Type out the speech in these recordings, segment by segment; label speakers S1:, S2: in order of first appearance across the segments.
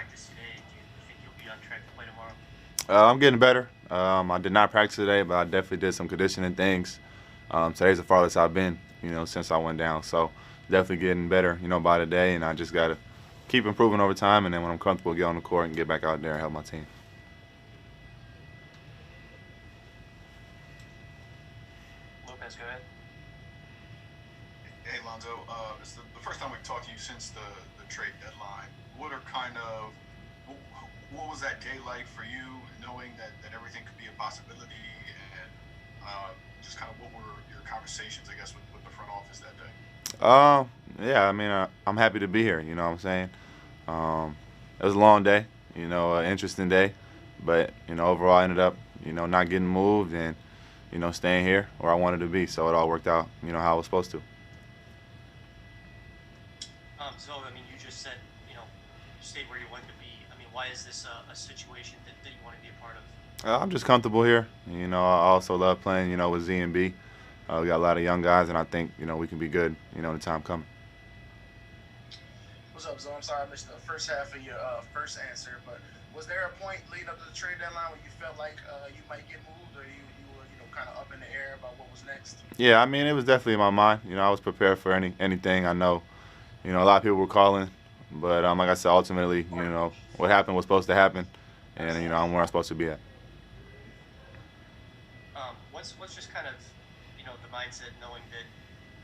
S1: practice today. Do you think you'll be on track to play tomorrow?
S2: I'm getting better. I did not practice today, but I definitely did some conditioning things. Today's the farthest I've been, since I went down. So definitely getting better, by the day, and I just got to keep improving over time, and then when I'm comfortable, get on the court and get back out there and help my team.
S1: Lopez, go ahead.
S3: Hey, Lonzo. It's the first time we've talked to you since the trade deadline. What was that day like for you, knowing that everything could be a possibility, and just kind of what were your conversations, I guess, with the front office that day?
S2: Yeah, I mean, I'm happy to be here. You know what I'm saying? It was a long day, an interesting day, but overall, I ended up, not getting moved and, staying here where I wanted to be. So it all worked out, how it was supposed to.
S1: So, I mean, you just said, you stayed where you wanted to be. I mean, why is this a situation that you want to be a part of?
S2: I'm just comfortable here. I also love playing, with Z and B. We got a lot of young guys, and I think, we can be good, in the time coming.
S4: What's up, Zo? I'm sorry I missed the first half of your first answer, but was there a point leading up to the trade deadline where you felt like you might get moved, or you were kind of up in the air about what was next?
S2: Yeah, I mean, it was definitely in my mind. I was prepared for anything. I know, a lot of people were calling, but like I said, ultimately, what happened was supposed to happen, and I'm where I'm supposed to be at.
S1: What's just kind of, the mindset knowing that,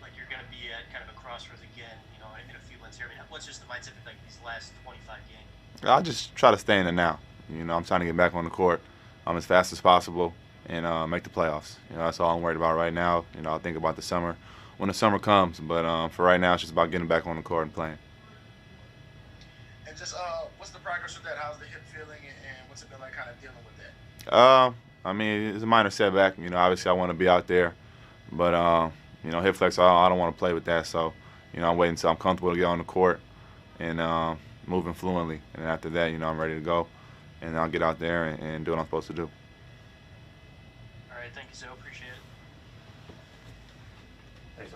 S1: like, you're going to be at kind of a crossroads again, in a few months here? I mean, what's just the mindset for, like, these last 25 games?
S2: I just try to stay in the now. I'm trying to get back on the court as fast as possible and make the playoffs. That's all I'm worried about right now. I'll think about the summer when the summer comes, but for right now, it's just about getting back on the court and playing.
S4: And just what's the progress with that? How's the hip feeling, and what's it been like kind of dealing with that?
S2: I mean, it's a minor setback. Obviously, I want to be out there, but hip flex, I don't want to play with that. So, I'm waiting until I'm comfortable to get on the court and moving fluently. And after that, I'm ready to go, and I'll get out there and do what I'm supposed to do.
S1: All right, thank you, Zoe. Appreciate it.
S2: Thanks,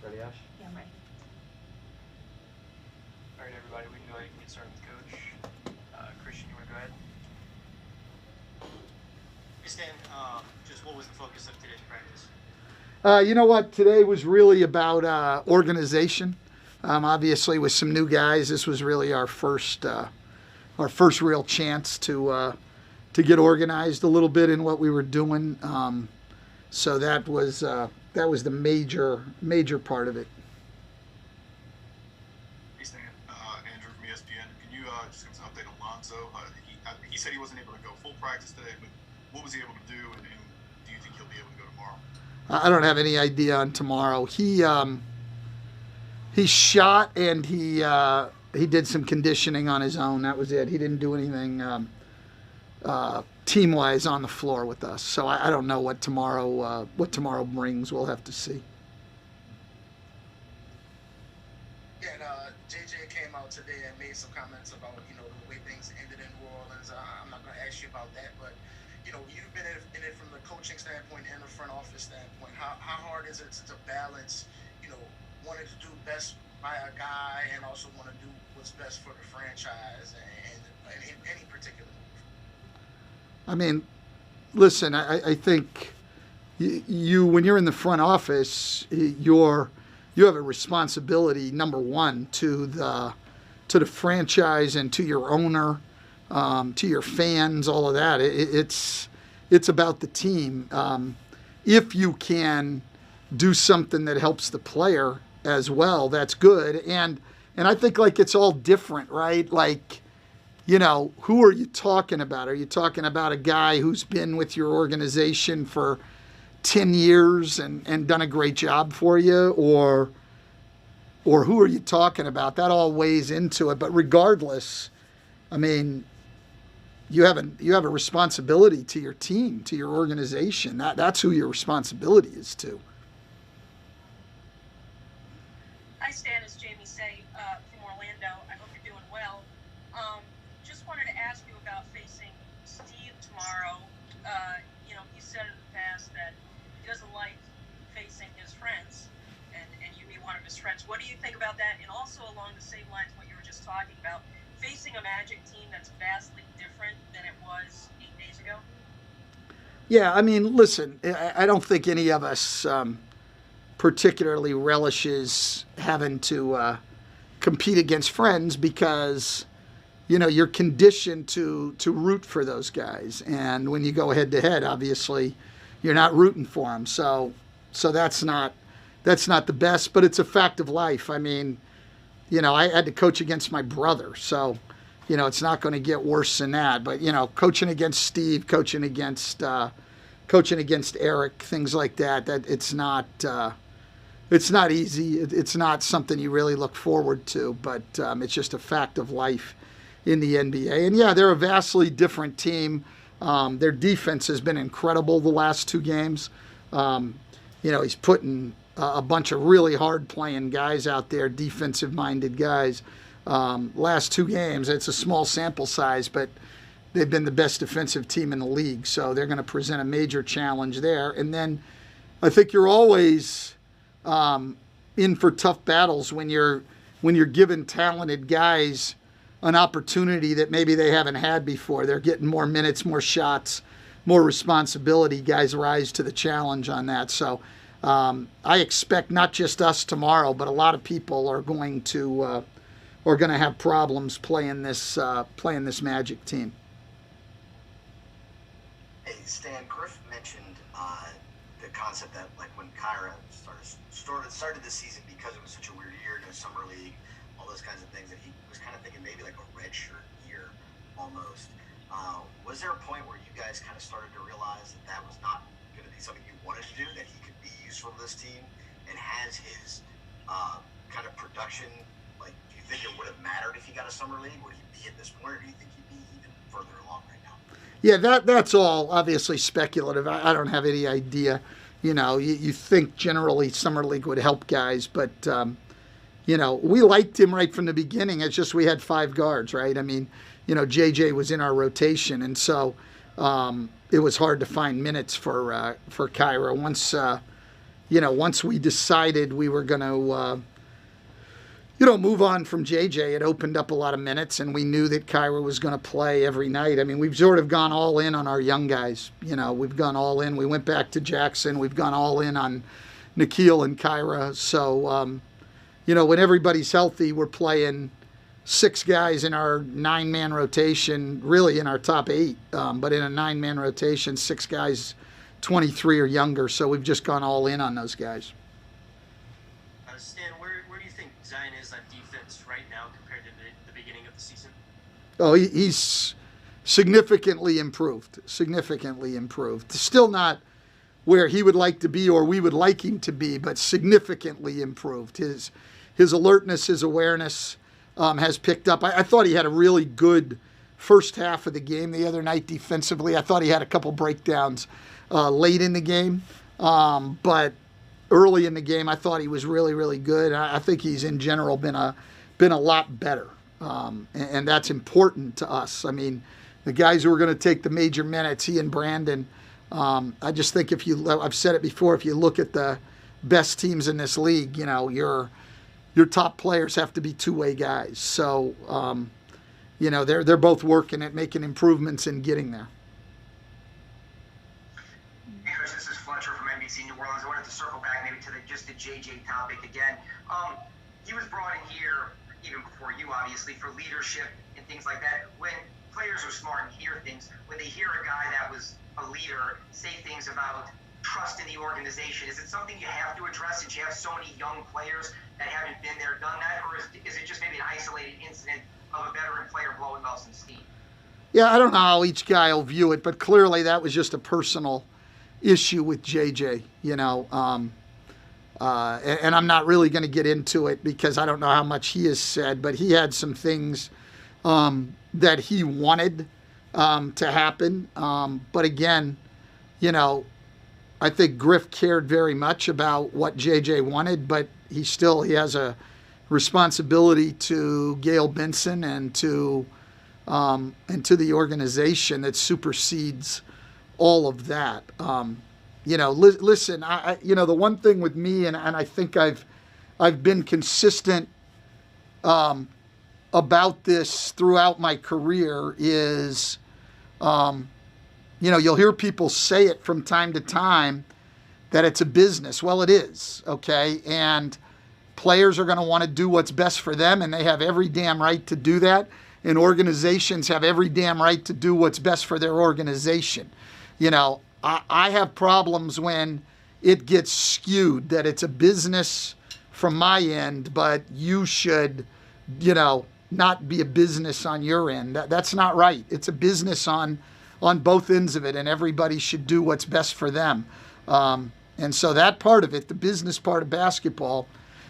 S5: Ready, Ash?
S6: Yeah, I'm ready.
S1: All right, everybody, we can go ahead and get started with Coach. Christian, you want to go ahead? Hey, Stan, just what was the focus of today's practice?
S7: You know what? Today was really about organization. Obviously, with some new guys, this was really our first real chance to get organized a little bit in what we were doing. So that was the major part of it.
S3: Hey Stan, Andrew from ESPN. Can you just give us an update on Lonzo? He said he wasn't able to go full practice today, but what was he able to do, and do you think he'll be able to go tomorrow?
S7: I don't have any idea on tomorrow. He shot and he did some conditioning on his own. That was it. He didn't do anything team-wise on the floor with us. So I don't know what tomorrow brings. We'll have to see.
S4: Yeah, and JJ came out today and made some comments about, the way things ended in New Orleans. I'm not going to ask you about that, but, you've been in it from the coaching standpoint and the front office standpoint. How hard is it to balance, wanting to do best by a guy and also want to do what's best for the franchise and in any particular move?
S7: I mean, listen, I think you when you're in the front office, you have a responsibility, number one, to the franchise and to your owner, to your fans, all of that. It's about the team. If you can do something that helps the player as well, that's good. And I think it's all different, right? Who are you talking about? Are you talking about a guy who's been with your organization for 10 years and done a great job for you? Or who are you talking about? That all weighs into it. But regardless, I mean, you have a responsibility to your team, to your organization. That's who your responsibility is to.
S6: Hi, Stan. It's Jamie Say from Orlando. I hope you're doing well. Just wanted to ask you about facing Steve tomorrow. He said in the past that he doesn't like facing his friends, and you'd be one of his friends. What do you think about that? And also along the same lines, what you were just talking about, facing a Magic team that's vastly different than it was 8 days ago?
S7: Yeah, I mean, listen, I don't think any of us particularly relishes having to compete against friends because, you're conditioned to root for those guys. And when you go head to head, obviously, you're not rooting for them. So that's not the best, but it's a fact of life. I mean, I had to coach against my brother, so, it's not going to get worse than that. But, coaching against Steve, coaching against Eric, things like that it's not easy. It's not something you really look forward to, but it's just a fact of life in the NBA. And yeah, they're a vastly different team. Their defense has been incredible the last two games. He's putting a bunch of really hard-playing guys out there, defensive-minded guys. Last two games, it's a small sample size, but they've been the best defensive team in the league, so they're going to present a major challenge there. And then I think you're always in for tough battles when you're giving talented guys an opportunity that maybe they haven't had before. They're getting more minutes, more shots, more responsibility. Guys rise to the challenge on that. So I expect not just us tomorrow, but a lot of people are going to have problems playing this Magic team.
S8: Hey, Stan, Griff mentioned the concept that when Kyra started this season, because it was such a weird year, summer league, all those kinds of things, that he was kind of thinking maybe like a redshirt year almost. Was there a point where you guys kind of started to realize that was not going to be something you wanted to do, that he could be useful to this team, and has his kind of production, do you think it would have mattered if he got a summer league? Would he be at this point, or do you think he'd be even further along right now?
S7: Yeah, that's all obviously speculative. I don't have any idea. You think generally summer league would help guys, but we liked him right from the beginning. It's just we had 5 guards, right? I mean, JJ was in our rotation, and so it was hard to find minutes for Kyra. once we decided we were going to, move on from JJ, it opened up a lot of minutes, and we knew that Kyra was going to play every night. I mean, we've sort of gone all in on our young guys. We've gone all in. We went back to Jackson. We've gone all in on Nikhil and Kyra. So, when everybody's healthy, we're playing 6 guys in our 9-man rotation, really in our top 8, but in a 9-man rotation, 6 guys 23 or younger. So we've just gone all in on those guys.
S1: Stan, where do you think Zion is on defense right now compared to the beginning of the season?
S7: Oh, he's significantly improved. Still not where he would like to be or we would like him to be, but significantly improved. His alertness, his awareness has picked up. I thought he had a really good first half of the game the other night defensively. I thought he had a couple breakdowns late in the game, but early in the game I thought he was really, really good. I think he's in general been a lot better, and that's important to us. I mean, the guys who are going to take the major minutes, he and Brandon. I just think I've said it before, if you look at the best teams in this league, your top players have to be two-way guys. So, they're both working at making improvements and getting there.
S5: Hey, Chris, this is Fletcher from NBC New Orleans. I wanted to circle back maybe to the JJ topic again. He was brought in here even before you, obviously, for leadership and things like that. When players are smart and hear things, when they hear a guy that was a leader say things about trust in the organization, is it something you have to address since you have so many young players that haven't been there, done that, or is it just maybe an isolated incident of a veteran player blowing off some steam?
S7: Yeah, I don't know how each guy will view it, but clearly that was just a personal issue with JJ, and I'm not really going to get into it because I don't know how much he has said, but he had some things that he wanted to happen. But again, I think Griff cared very much about what JJ wanted, but he has a responsibility to Gail Benson and to the organization that supersedes all of that. Listen, the one thing with me, and I think I've been consistent about this throughout my career is, you'll hear people say it from time to time that it's a business. Well, it is, okay? And players are going to want to do what's best for them, and they have every damn right to do that. And organizations have every damn right to do what's best for their organization. I have problems when it gets skewed that it's a business from my end, but you should, not be a business on your end. That's not right. It's a business on both ends of it, and everybody should do what's best for them. And so that part of it, the business part of basketball,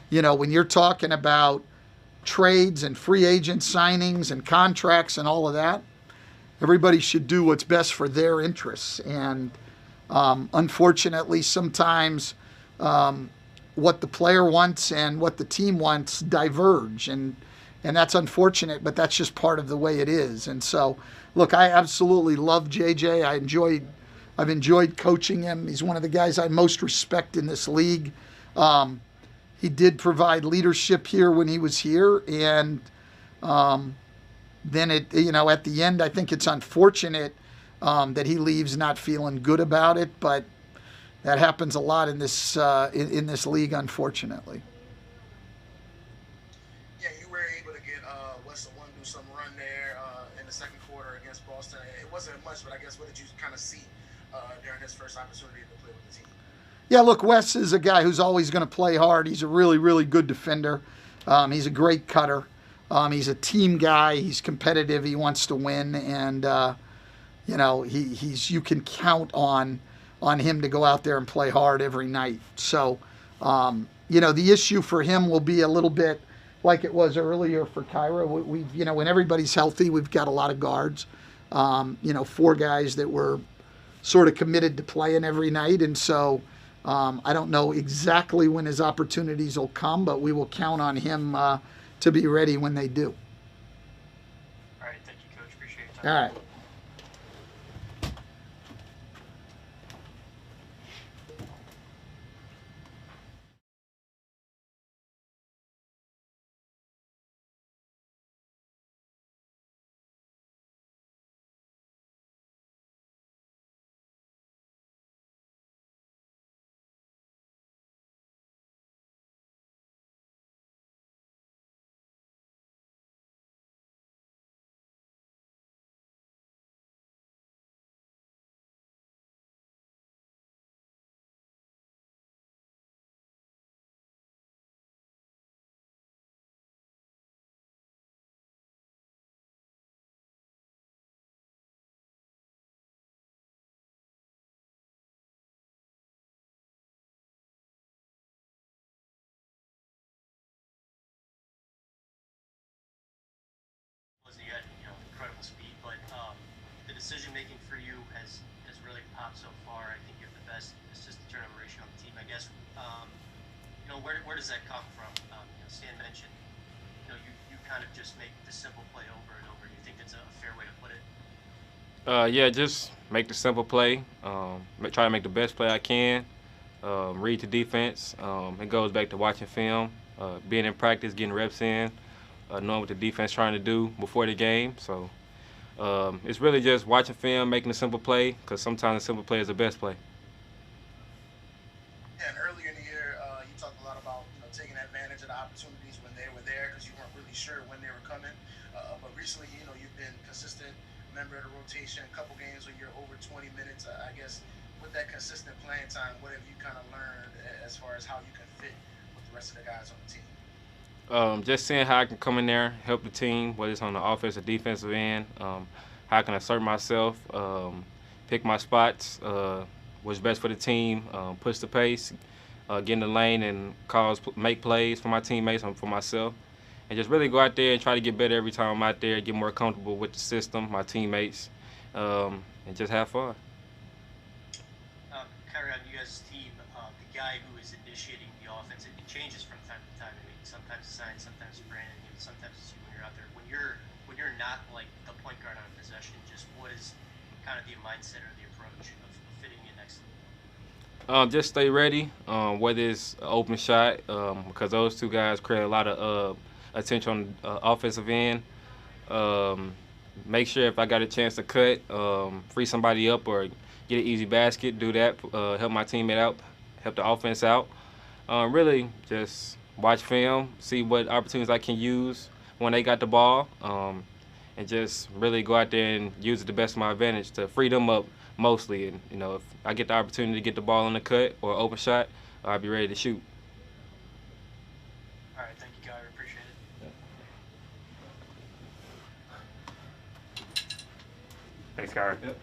S7: when you're talking about trades and free agent signings and contracts and all of that, everybody should do what's best for their interests. And unfortunately, sometimes what the player wants and what the team wants diverge. And that's unfortunate, but that's just part of the way it is. And so, look, I absolutely love JJ. I've enjoyed coaching him. He's one of the guys I most respect in this league. He did provide leadership here when he was here, and then at the end, I think it's unfortunate that he leaves not feeling good about it, but that happens a lot in this league, unfortunately.
S4: Yeah, you were able to get Wes do some run there in the second quarter against Boston. It wasn't much, but I guess what did you kind of see during his first opportunity to play with the team?
S7: Yeah, look, Wes is a guy who's always going to play hard. He's a really, really good defender. He's a great cutter. He's a team guy. He's competitive. He wants to win, and you can count on him to go out there and play hard every night. So, the issue for him will be a little bit like it was earlier for Kyra. When everybody's healthy, we've got a lot of guards. 4 guys that were sort of committed to playing every night, and so I don't know exactly when his opportunities will come, but we will count on him to be ready when they do.
S1: All right, thank you, Coach. Appreciate your time.
S7: All right.
S1: decision making for you has really popped so far. I think you have the best assist to turnover ratio on the team. I guess where does that come from? Stan mentioned you kind of just make the simple play over and over. Do you think that's a fair way to put it?
S9: Yeah, just make the simple play. Try to make the best play I can. Read the defense. It goes back to watching film, being in practice, getting reps in, knowing what the defense trying to do before the game. So it's really just watching film, making a simple play, because sometimes the simple play is the best play.
S4: Yeah, and earlier in the year, you talked a lot about taking advantage of the opportunities when they were there because you weren't really sure when they were coming. But recently, you've been consistent member of the rotation. A couple games where you're over 20 minutes. I guess with that consistent playing time, what have you kind of learned as far as how you can fit with the rest of the guys on the team?
S9: Just seeing how I can come in there, help the team, whether it's on the offensive, defensive end. How I can assert myself, pick my spots, what's best for the team, push the pace, get in the lane and make plays for my teammates and for myself. And just really go out there and try to get better every time I'm out there, get more comfortable with the system, my teammates, and just have fun.
S1: Kyra, on you guys' team, the guy who is initiating the offense, it changes from time to time. I mean, sometimes it's Sign, sometimes it's Brandon, sometimes it's you when you're out there. When you're not like the point guard on a possession, just what is kind of the mindset or the approach of fitting in next to them?
S9: Just stay ready, whether it's an open shot, because those two guys create a lot of attention on the offensive end. Make sure if I got a chance to cut, free somebody up or get an easy basket, do that, help my teammate out, help the offense out. Really just watch film, see what opportunities I can use when they got the ball, and just really go out there and use it to the best of my advantage to free them up mostly. And if I get the opportunity to get the ball on the cut or open shot, I'll be ready to shoot.
S1: All right, thank you, Kyra. Appreciate it.
S10: Thanks, Kyra.
S9: Yep.